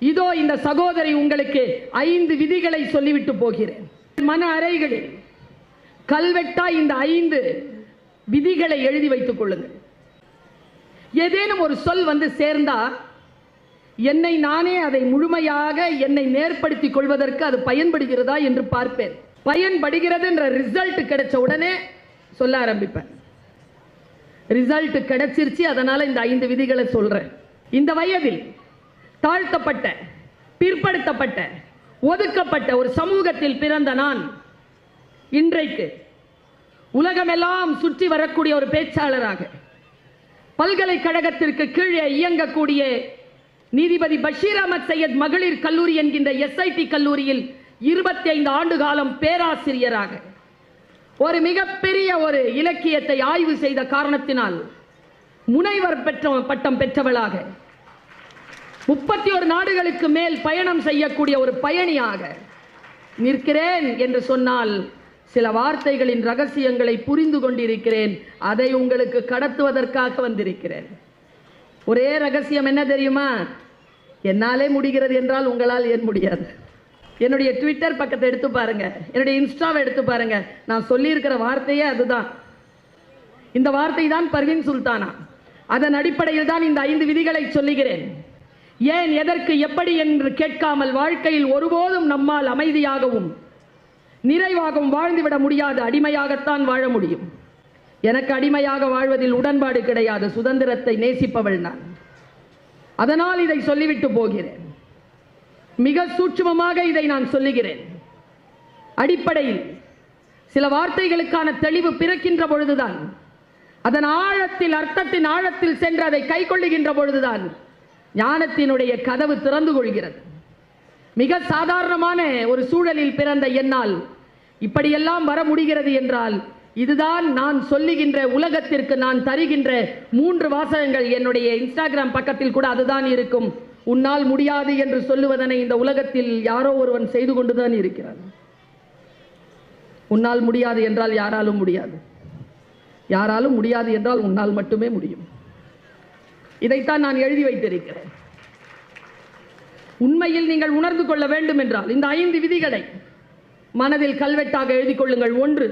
இதோ இந்த சகோதரி உங்களுக்கு 5 விதிகளை சொல்லிவிட்டு போகிறேன். மன அறைகளில் கல்வெட்டா இந்த 5 விதிகளை எழுதி வைத்துக் கொள்ளுங்கள். ஏதேனும் ஒரு சொல் வந்து சேர்ந்தா என்னை நானே அதை முழுமையாக என்னை நேர்படுத்திக் கொள்வதற்கு அது பயன்படுகிறதா என்று பார்ப்பேன். பயன்படுகிறது என்ற ரிசல்ட் கிடைச்ச உடனே சொல்ல ஆரம்பிப்பேன். ரிசல்ட் கிடைச்சிருச்சு, அதனால இந்த 5 விதிகளை சொல்றேன். இந்த வயதில் தாழ்த்தப்பட்ட, பிற்படுத்தப்பட்ட, ஒதுக்கப்பட்ட ஒரு சமூகத்தில் பிறந்த நான் இன்றைக்கு உலகமெல்லாம் சுற்றி வரக்கூடிய ஒரு பேச்சாளராக, பல்கலைக்கழகத்திற்கு கீழே இயங்கக்கூடிய நீதிபதி பஷீர் அஹமத் சையத் மகளிர் கல்லூரி என்கின்ற SIT கல்லூரியில் 25 ஆண்டு காலம் பேராசிரியராக, ஒரு மிகப்பெரிய ஒரு இலக்கியத்தை ஆய்வு செய்த காரணத்தினால் முனைவர் பட்டம் பெற்றவளாக, 31 நாடுகளுக்கு மேல் பயணம் செய்யக்கூடிய ஒரு பயணியாக நிற்கிறேன் என்று சொன்னால் சில வார்த்தைகளின் ரகசியங்களை புரிந்து கொண்டிருக்கிறேன். அதை உங்களுக்கு கடத்துவதற்காக வந்திருக்கிறேன். ஒரே ரகசியம் என்ன தெரியுமா? என்னாலே முடிகிறது என்றால் உங்களால் ஏன் முடியாது? என்னுடைய ட்விட்டர் பக்கத்தை எடுத்து பாருங்க, என்னுடைய இன்ஸ்டாவை எடுத்து பாருங்க. நான் சொல்லியிருக்கிற வார்த்தையே அதுதான். இந்த வார்த்தை தான் பர்வீன் சுல்தானா. அதன் அடிப்படையில் தான் இந்த 5 விதிகளை சொல்லுகிறேன். ஏன், எதற்கு, எப்படி என்று கேட்காமல் வாழ்க்கையில் ஒருபோதும் நம்மால் அமைதியாகவும் நிறைவாகவும் வாழ்ந்துவிட முடியாது. அடிமையாகத்தான் வாழ முடியும். எனக்கு அடிமையாக வாழ்வதில் உடன்பாடு கிடையாது. சுதந்திரத்தை நேசிப்பவள் நான். அதனால் இதை சொல்லிவிட்டு போகிறேன். மிக சூட்சுமமாக இதை நான் சொல்லுகிறேன். அடிப்படையில் சில வார்த்தைகளுக்கான தெளிவு பிறக்கின்ற பொழுதுதான், அதன் ஆழத்தில், அர்த்தத்தின் ஆழத்தில் சென்று அதை கை கொள்ளுகின்ற பொழுதுதான் ஞானத்தினுடைய கதவு திறந்து கொள்கிறது. மிக சாதாரணமான ஒரு சூழலில் பிறந்த என்னால் இப்படியெல்லாம் வர முடிகிறது என்றால் இதுதான் நான் சொல்லுகின்ற, உலகத்திற்கு நான் தருகின்ற 3 வாசகங்கள். என்னுடைய இன்ஸ்டாகிராம் பக்கத்தில் கூட அதுதான் இருக்கும். உன்னால் முடியாது என்று சொல்லுவதனை இந்த உலகத்தில் யாரோ ஒருவன் செய்து கொண்டுதான் இருக்கிறான். உன்னால் முடியாது என்றால் யாராலும் முடியாது, யாராலும் முடியாது என்றால் உன்னால் மட்டுமே முடியும். இதைத்தான் நான் எழுதி வைத்திருக்கிறேன். உண்மையில் நீங்கள் உணர்ந்து கொள்ள வேண்டும் என்றால் இந்த 5 விதிகளை மனதில் கல்வெட்டாக எழுதி கொள்ளுங்கள். 1,